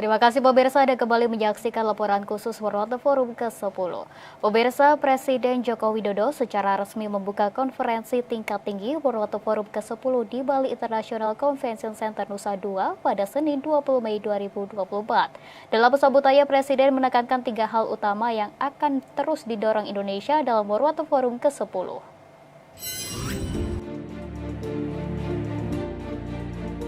Terima kasih pemirsa, Anda kembali menyaksikan laporan khusus World Water Forum ke-10. Pemirsa, Presiden Joko Widodo secara resmi membuka konferensi tingkat tinggi World Water Forum ke-10 di Bali International Convention Center Nusa Dua pada Senin 20 Mei 2024. Dalam sambutannya, Presiden menekankan 3 hal utama yang akan terus didorong Indonesia dalam World Water Forum ke-10.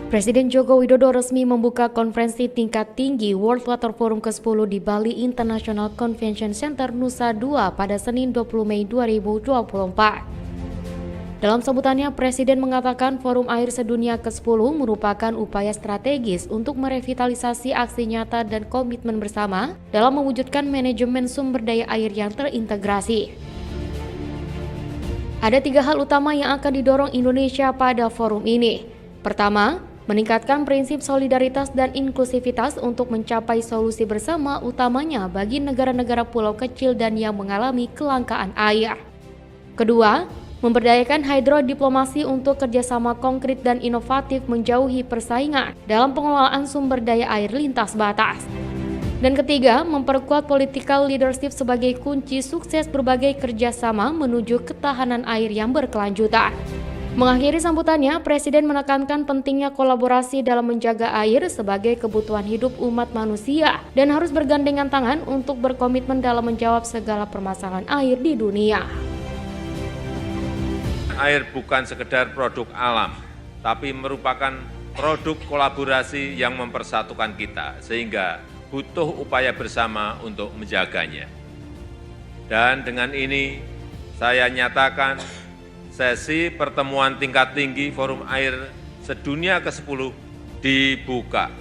Presiden Joko Widodo resmi membuka konferensi tingkat tinggi World Water Forum ke-10 di Bali International Convention Center Nusa Dua pada Senin 20 Mei 2024. Dalam sambutannya, Presiden mengatakan Forum Air Sedunia ke-10 merupakan upaya strategis untuk merevitalisasi aksi nyata dan komitmen bersama dalam mewujudkan manajemen sumber daya air yang terintegrasi. Ada 3 hal utama yang akan didorong Indonesia pada forum ini. Pertama, meningkatkan prinsip solidaritas dan inklusivitas untuk mencapai solusi bersama, utamanya bagi negara-negara pulau kecil dan yang mengalami kelangkaan air. Kedua, memberdayakan hidrodiplomasi untuk kerjasama konkret dan inovatif menjauhi persaingan dalam pengelolaan sumber daya air lintas batas. Dan ketiga, memperkuat political leadership sebagai kunci sukses berbagai kerjasama menuju ketahanan air yang berkelanjutan. Mengakhiri sambutannya, Presiden menekankan pentingnya kolaborasi dalam menjaga air sebagai kebutuhan hidup umat manusia dan harus bergandengan tangan untuk berkomitmen dalam menjawab segala permasalahan air di dunia. Air bukan sekedar produk alam, tapi merupakan produk kolaborasi yang mempersatukan kita, sehingga butuh upaya bersama untuk menjaganya. Dan dengan ini, saya nyatakan sesi pertemuan tingkat tinggi Forum Air Sedunia ke-10 dibuka.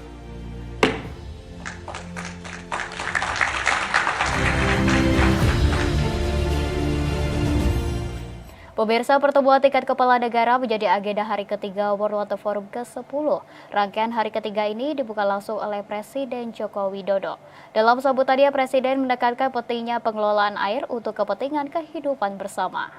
Pemirsa, pertemuan tingkat kepala negara menjadi agenda hari ketiga World Water Forum ke-10. Rangkaian hari ketiga ini dibuka langsung oleh Presiden Joko Widodo. Dalam sambutannya, Presiden menekankan pentingnya pengelolaan air untuk kepentingan kehidupan bersama.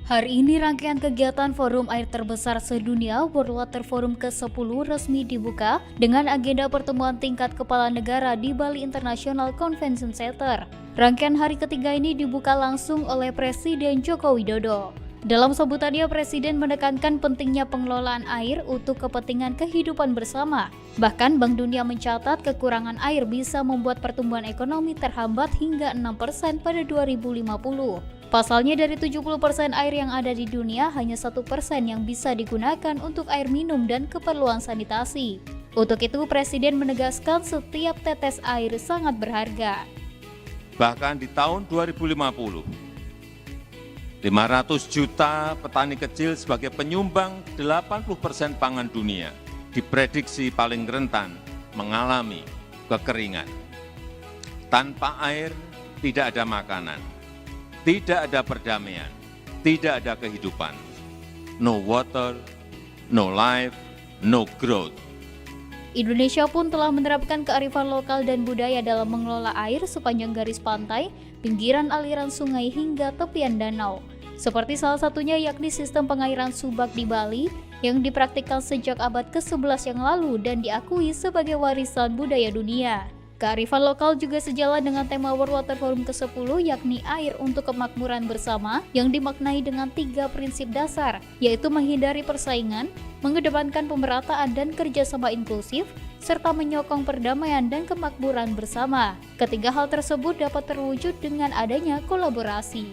Hari ini rangkaian kegiatan Forum Air terbesar sedunia World Water Forum ke-10 resmi dibuka dengan agenda pertemuan tingkat kepala negara di Bali International Convention Center. Rangkaian hari ketiga ini dibuka langsung oleh Presiden Joko Widodo. Dalam sambutannya, Presiden menekankan pentingnya pengelolaan air untuk kepentingan kehidupan bersama. Bahkan Bank Dunia mencatat kekurangan air bisa membuat pertumbuhan ekonomi terhambat hingga 6% pada 2050. Pasalnya dari 70% air yang ada di dunia, hanya 1% yang bisa digunakan untuk air minum dan keperluan sanitasi. Untuk itu, Presiden menegaskan setiap tetes air sangat berharga. Bahkan di tahun 2050, 500 juta petani kecil sebagai penyumbang 80% pangan dunia diprediksi paling rentan mengalami kekeringan. Tanpa air tidak ada makanan, tidak ada perdamaian, tidak ada kehidupan. No water, no life, no growth. Indonesia pun telah menerapkan kearifan lokal dan budaya dalam mengelola air sepanjang garis pantai, pinggiran aliran sungai hingga tepian danau. Seperti salah satunya yakni sistem pengairan subak di Bali yang dipraktikkan sejak abad ke-11 yang lalu dan diakui sebagai warisan budaya dunia. Kearifan lokal juga sejalan dengan tema World Water Forum ke-10 yakni air untuk kemakmuran bersama yang dimaknai dengan 3 prinsip dasar, yaitu menghindari persaingan, mengedepankan pemerataan dan kerjasama inklusif, serta menyokong perdamaian dan kemakmuran bersama. Ketiga hal tersebut dapat terwujud dengan adanya kolaborasi.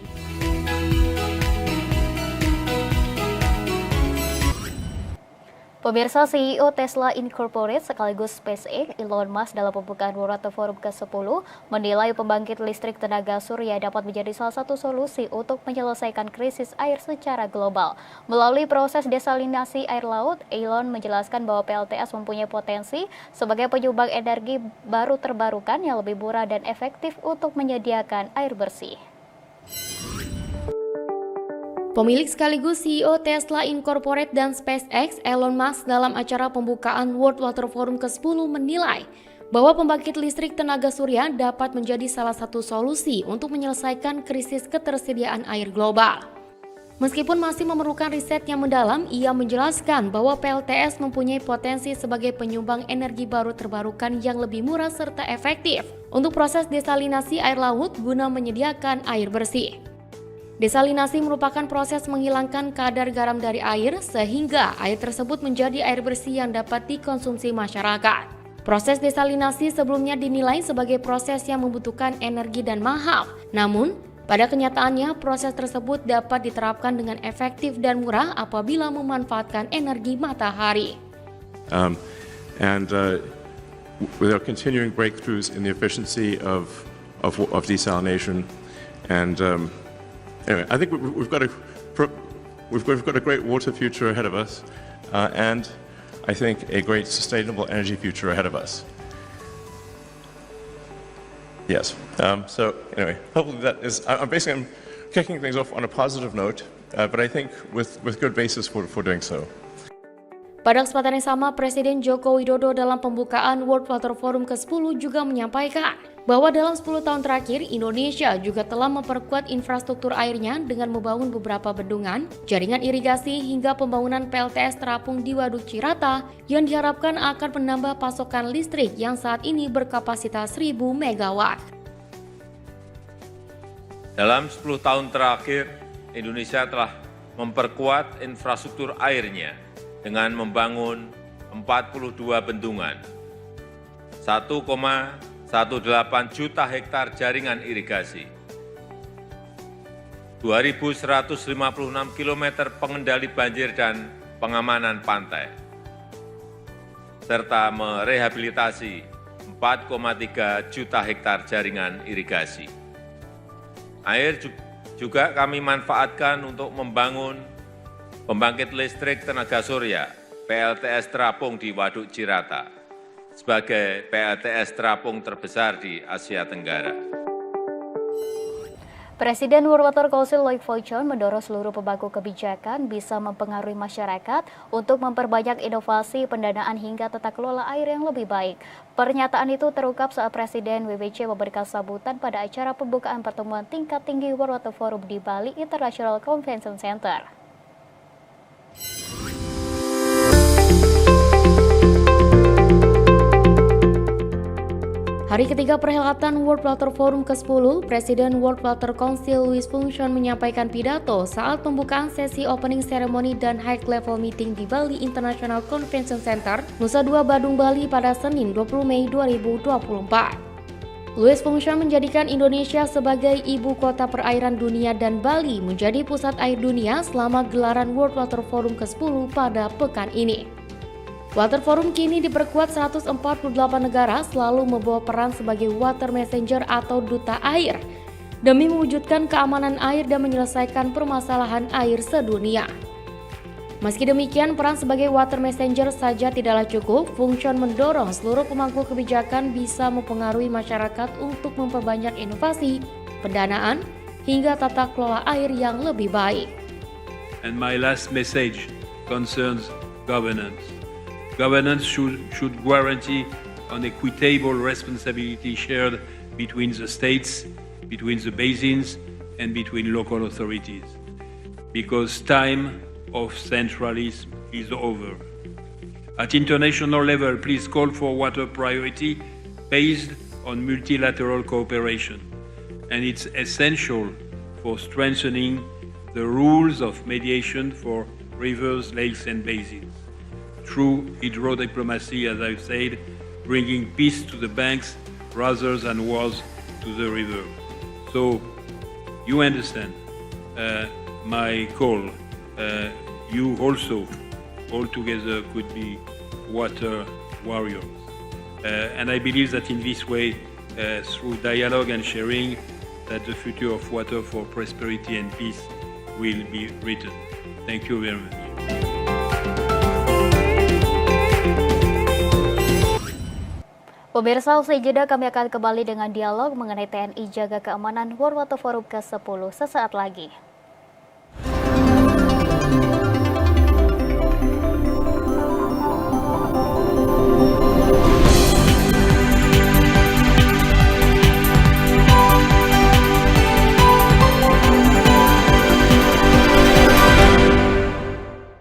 Pemirsa, CEO Tesla Incorporated sekaligus SpaceX Elon Musk dalam pembukaan World Water Forum ke-10 menilai pembangkit listrik tenaga surya dapat menjadi salah satu solusi untuk menyelesaikan krisis air secara global. Melalui proses desalinasi air laut, Elon menjelaskan bahwa PLTS mempunyai potensi sebagai penyumbang energi baru terbarukan yang lebih murah dan efektif untuk menyediakan air bersih. Pemilik sekaligus CEO Tesla Incorporated dan SpaceX, Elon Musk, dalam acara pembukaan World Water Forum ke-10 menilai bahwa pembangkit listrik tenaga surya dapat menjadi salah satu solusi untuk menyelesaikan krisis ketersediaan air global. Meskipun masih memerlukan riset yang mendalam, ia menjelaskan bahwa PLTS mempunyai potensi sebagai penyumbang energi baru terbarukan yang lebih murah serta efektif untuk proses desalinasi air laut guna menyediakan air bersih. Desalinasi merupakan proses menghilangkan kadar garam dari air sehingga air tersebut menjadi air bersih yang dapat dikonsumsi masyarakat. Proses desalinasi sebelumnya dinilai sebagai proses yang membutuhkan energi dan mahal. Namun, pada kenyataannya proses tersebut dapat diterapkan dengan efektif dan murah apabila memanfaatkan energi matahari. With our continuing breakthroughs in the efficiency of desalination, and anyway, I think we've got a great water future ahead of us, and I think a great sustainable energy future ahead of us. Yes. So anyway, hopefully that is. I'm kicking things off on a positive note, but I think with good basis for doing so. Pada kesempatan yang sama, Presiden Joko Widodo dalam pembukaan World Water Forum ke-10 juga menyampaikan bahwa dalam 10 tahun terakhir, Indonesia juga telah memperkuat infrastruktur airnya dengan membangun beberapa bendungan, jaringan irigasi hingga pembangunan PLTS terapung di Waduk Cirata yang diharapkan akan menambah pasokan listrik yang saat ini berkapasitas 1000 MW. Dalam 10 tahun terakhir, Indonesia telah memperkuat infrastruktur airnya dengan membangun 42 bendungan, 1,18 juta hektar jaringan irigasi, 2.156 km pengendali banjir dan pengamanan pantai, serta merehabilitasi 4,3 juta hektar jaringan irigasi. Air juga kami manfaatkan untuk membangun pembangkit listrik tenaga surya PLTS terapung di Waduk Cirata sebagai PLTS terapung terbesar di Asia Tenggara. Presiden World Water Council Loic Fortune mendorong seluruh pemangku kebijakan bisa mempengaruhi masyarakat untuk memperbanyak inovasi pendanaan hingga tata kelola air yang lebih baik. Pernyataan itu terungkap saat Presiden WWC memberikan sambutan pada acara pembukaan pertemuan tingkat tinggi World Water Forum di Bali International Convention Center. Hari ketiga perhelatan World Water Forum ke-10, Presiden World Water Council Louis Functions menyampaikan pidato saat pembukaan sesi opening ceremony dan high level meeting di Bali International Convention Center, Nusa Dua Badung, Bali pada Senin 20 Mei 2024. Louis Functions menjadikan Indonesia sebagai ibu kota perairan dunia dan Bali menjadi pusat air dunia selama gelaran World Water Forum ke-10 pada pekan ini. Water Forum kini diperkuat 148 negara selalu membawa peran sebagai water messenger atau duta air demi mewujudkan keamanan air dan menyelesaikan permasalahan air sedunia. Meski demikian, peran sebagai water messenger saja tidaklah cukup. Functions mendorong seluruh pemangku kebijakan bisa mempengaruhi masyarakat untuk memperbanyak inovasi, pendanaan, hingga tata kelola air yang lebih baik. And my last message concerns governance. Governance should guarantee an equitable responsibility shared between the states, between the basins, and between local authorities. Because time of centralism is over. At international level, please call for water priority based on multilateral cooperation. And it's essential for strengthening the rules of mediation for rivers, lakes, and basins. Through hydro-diplomacy, as I've said, bringing peace to the banks rather than wars to the river. So, you understand my call. You also, all together, could be water warriors. And I believe that in this way, through dialogue and sharing, that the future of water for prosperity and peace will be written. Thank you very much. Pemirsa, usai jeda kami akan kembali dengan dialog mengenai TNI jaga keamanan World Water Forum ke-10 sesaat lagi.